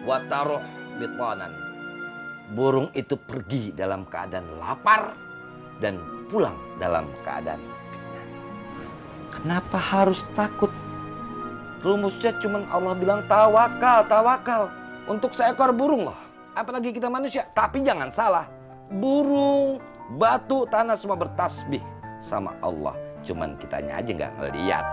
Wataruh bitanan. Burung itu pergi dalam keadaan lapar dan pulang dalam keadaan kenyang. Kenapa harus takut? Rumusnya cuma Allah bilang tawakal, tawakal. Untuk seekor burung loh. Apalagi kita manusia. Tapi jangan salah. Burung, batu, tanah semua bertasbih sama Allah. Cuman kitanya aja nggak ngeliat.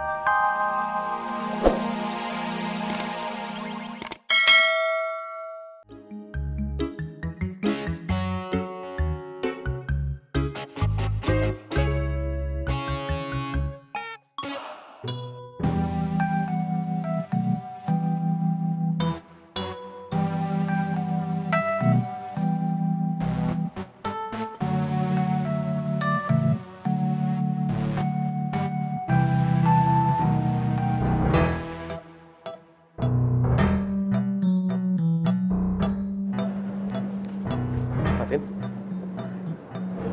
Fatin.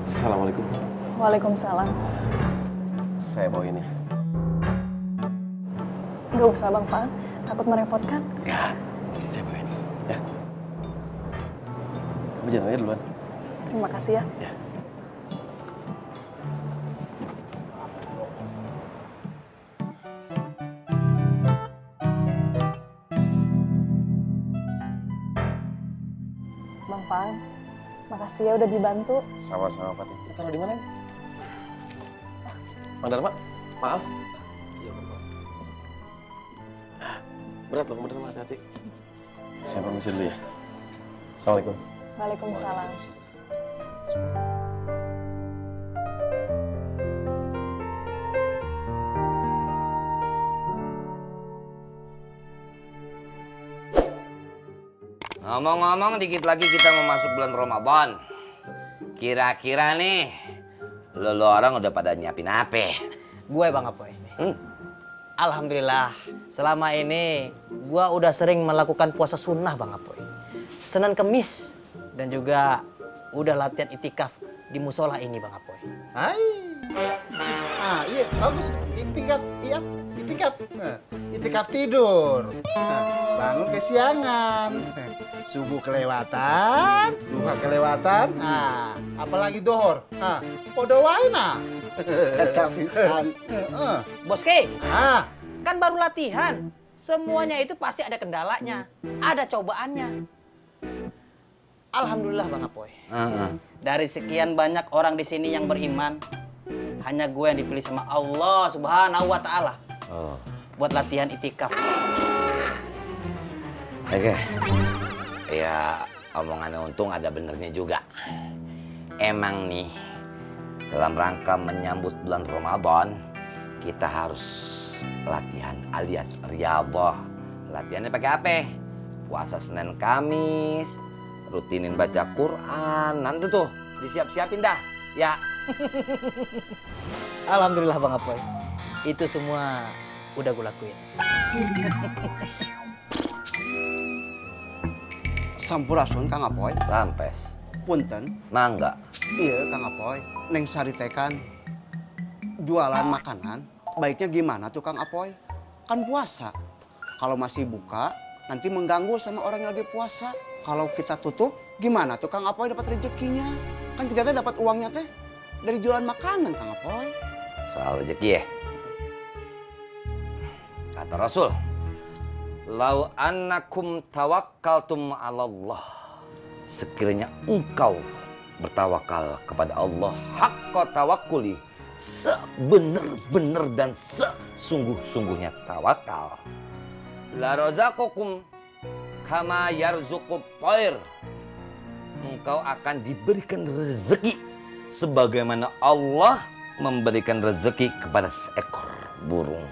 Assalamualaikum. Waalaikumsalam. Saya mau ini. Gak usah Bang Pak, takut merepotkan. Enggak, saya mau ini. Ya. Kamu jalan aja duluan. Terima kasih ya. Ya. Bang Pak, makasih ya udah dibantu. Sama-sama Fatin. Kita taruh di mana? Bang Dharma, maaf. Iya, Bang. Berat loh, bener hati-hati. Saya permisi dulu ya. Assalamualaikum. Waalaikumsalam. Ngomong-ngomong, dikit lagi kita mau masuk bulan Ramadan. Kira-kira nih, lo orang udah pada nyiapin apa? Gue Bang Apoy. Alhamdulillah, selama ini gue udah sering melakukan puasa sunnah Bang Apoy. Senin Kemis dan juga udah latihan itikaf di musola ini Bang Apoy. Hai. Ah, iya, bagus. Itikaf, iya, itikaf. Nah, itikaf tidur. Nah, bangun kesiangan. Subuh kelewatan, duha kelewatan. Ah, apalagi dohor. Ah, podo wae nah. Tapisan. Boske, Ah, kan baru latihan. Semuanya itu pasti ada kendalanya, ada cobaannya. Alhamdulillah Bang Apoy. Dari sekian banyak orang di sini yang beriman, hanya gue yang dipilih sama Allah Subhanahu wa Ta'ala buat latihan itikaf. Oke. Ya, omongannya untung ada benernya juga. Emang nih, dalam rangka menyambut bulan Ramadan, kita harus latihan alias riyadhah. Latihannya pakai apa? Puasa Senin Kamis, rutinin baca Quran. Nanti tuh disiap-siapin dah. Ya. Alhamdulillah Bang Apoy. Itu semua udah gue lakuin. Sampurasun Kang Apoy. Rampes. Punten. Mangga. Iya Kang Apoy. Neng Sari teh kan jualan makanan. Baiknya gimana tuh Kang Apoy? Kan puasa. Kalau masih buka, nanti mengganggu sama orang yang lagi puasa. Kalau kita tutup, gimana tuh Kang Apoy dapat rezekinya? Kan kita teh dapat uangnya teh dari jualan makanan Kang Apoy. Soal rezeki ya. Kata Rasul, "Lau annakum tawakkaltum 'ala Allah." Sekiranya engkau bertawakal kepada Allah haqqa tawakkuli, sebenar-benar dan sesungguh-sungguhnya tawakal. La razaqakum kama yarzuqut thair. Engkau akan diberikan rezeki sebagaimana Allah memberikan rezeki kepada seekor burung.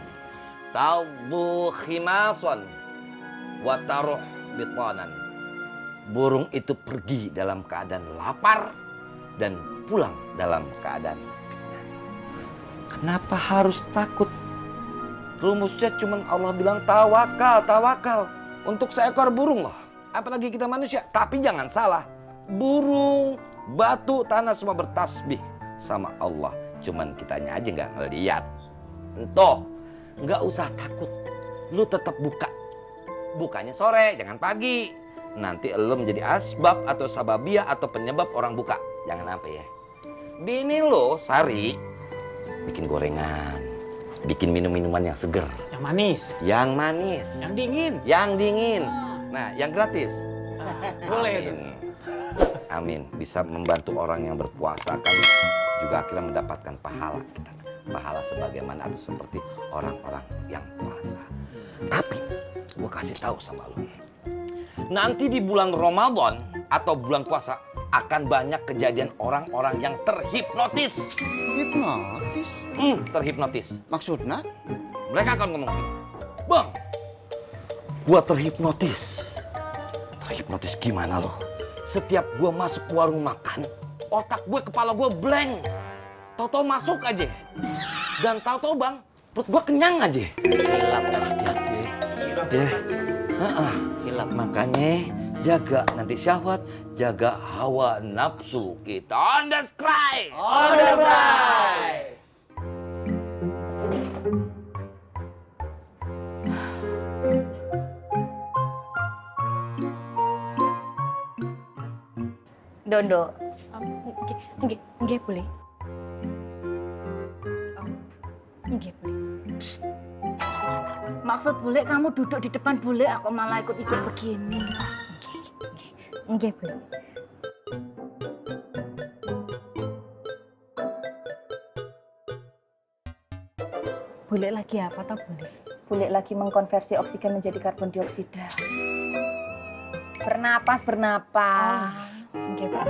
Talbu khimason wa taruh bitanan. Burung itu pergi dalam keadaan lapar dan pulang dalam keadaan kenyang. Kenapa harus takut? Rumusnya cuma Allah bilang tawakal, tawakal. Untuk seekor burung loh. Apalagi kita manusia. Tapi jangan salah. Burung, batu, tanah semua bertasbih sama Allah. Cuman kitanya aja nggak ngeliat. Entoh, nggak usah takut. Lu tetap buka. Bukanya sore, jangan pagi. nanti lo menjadi asbab atau sababiyah atau penyebab orang buka. Jangan sampai ya. Bini lo, Sari, bikin gorengan, bikin minum-minuman yang seger. Yang manis. Yang manis. Yang dingin. Yang dingin. Nah, yang gratis. Boleh. Amin. Amin. Bisa membantu orang yang berpuasa kan juga akhirnya mendapatkan pahala kita. Pahala sebagaimana atau seperti orang-orang yang puasa. Tapi gue kasih tahu sama lo. Nanti di bulan Ramadan atau bulan puasa akan banyak kejadian orang-orang yang terhipnotis. Hipnotis? Terhipnotis. Maksudnya? Mereka akan ngomong gini, Bang, gua terhipnotis. Terhipnotis gimana lo? Setiap gua masuk warung makan, otak gue, kepala gue blank. Tahu-tahu masuk aja. Dan tahu-tahu bang, perut gua kenyang aja. Hilap. Hati-hati ya. Hilap. Makanya jaga nanti syahwat, jaga hawa nafsu kita. On the cry. On the cry. Dondo. Nggih boleh. Nggih boleh. Maksud bule kamu duduk di depan bule, aku malah ikut-ikut begini. Nggih boleh. Bule lagi apa toh bule? Bule lagi mengkonversi oksigen menjadi karbon dioksida. Bernapas. Nggih, Pak.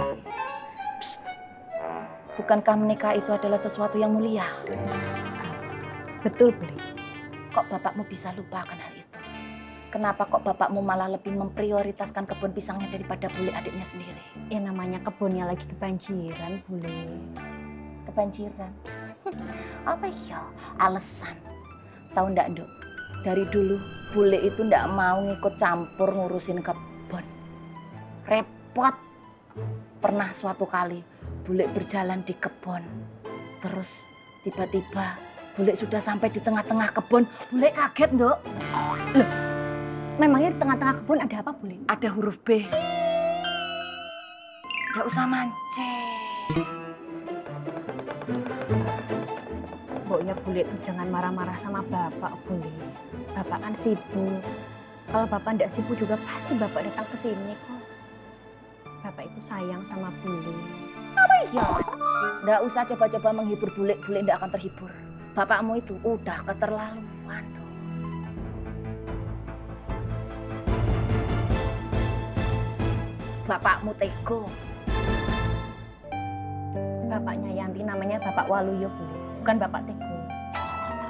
Bukankah menikah itu adalah sesuatu yang mulia? Betul bule. Kok bapakmu bisa lupa akan hal itu? Kenapa kok bapakmu malah lebih memprioritaskan kebun pisangnya daripada bule adiknya sendiri? Ya namanya kebunnya lagi kebanjiran bule. Kebanjiran? Apa ya alasan? Tahu ndak, Nduk? Dari dulu bule itu ndak mau ngikut campur ngurusin kebun. Repot. Pernah suatu kali bule berjalan di kebun. Terus tiba-tiba bule sudah sampai di tengah-tengah kebun. Bule kaget, Nduk. Loh, memangnya di tengah-tengah kebun ada apa bule? Ada huruf B. Nggak usah mancing. Pokoknya bule tuh jangan marah-marah sama bapak bule. Bapak kan sibuk. Kalau bapak ndak sibuk juga pasti bapak datang ke sini kok. Bapak itu sayang sama bule. Apa iya? Nggak usah coba-coba menghibur bule, bule nggak akan terhibur. Bapakmu itu udah keterlaluan. Bapakmu tego. Bapaknya Yanti namanya Bapak Waluyo bule, bukan Bapak Tego.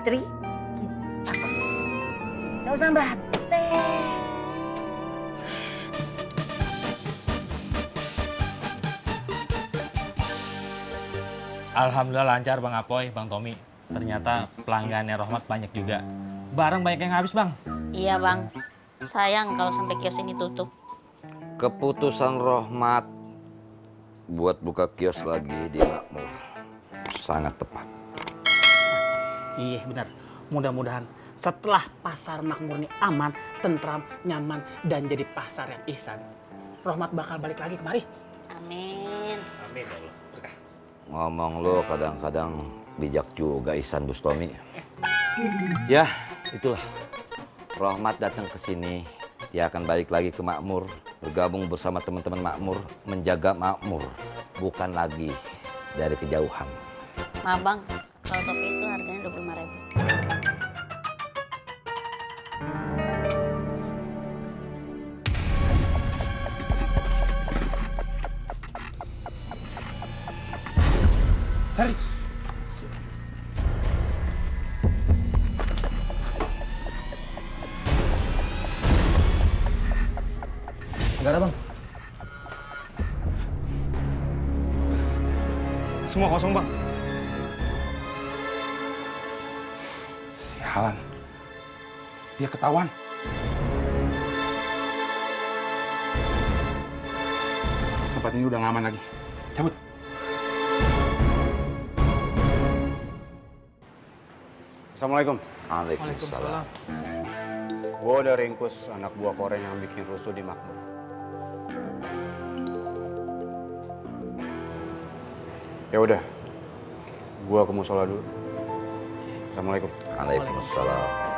Tri, Yes. nggak usah batin. Alhamdulillah lancar Bang Apoy, Bang Tommy. Ternyata pelanggannya Rohmat banyak juga. Barang banyak yang habis Bang. Iya bang, sayang kalau sampai kios ini tutup. Keputusan Rohmat buat buka kios lagi di Makmur sangat tepat. Iya benar. Mudah-mudahan setelah pasar Makmur ini aman, tentram, nyaman, dan jadi pasar yang ihsan, Rohmat bakal balik lagi kemari. Amin. Amin ya Allah. Berkah. Ngomong lo kadang-kadang bijak juga Ihsan Bustomi. Ya, itulah. Rohmat datang ke sini, dia akan balik lagi ke Makmur, bergabung bersama teman-teman Makmur, menjaga Makmur, bukan lagi dari kejauhan. Maaf bang, kalau topi itu harganya 25.000. Hari. Enggak ada, Bang. Semua kosong Bang. Sialan. Dia ketahuan. Tempat ini udah nggak aman lagi. Cabut. Assalamualaikum. Waalaikumsalam. Gue udah ringkus anak buah koreng yang bikin rusuh di Makmur. Ya udah, gua ke musola dulu. Assalamualaikum. Waalaikumsalam.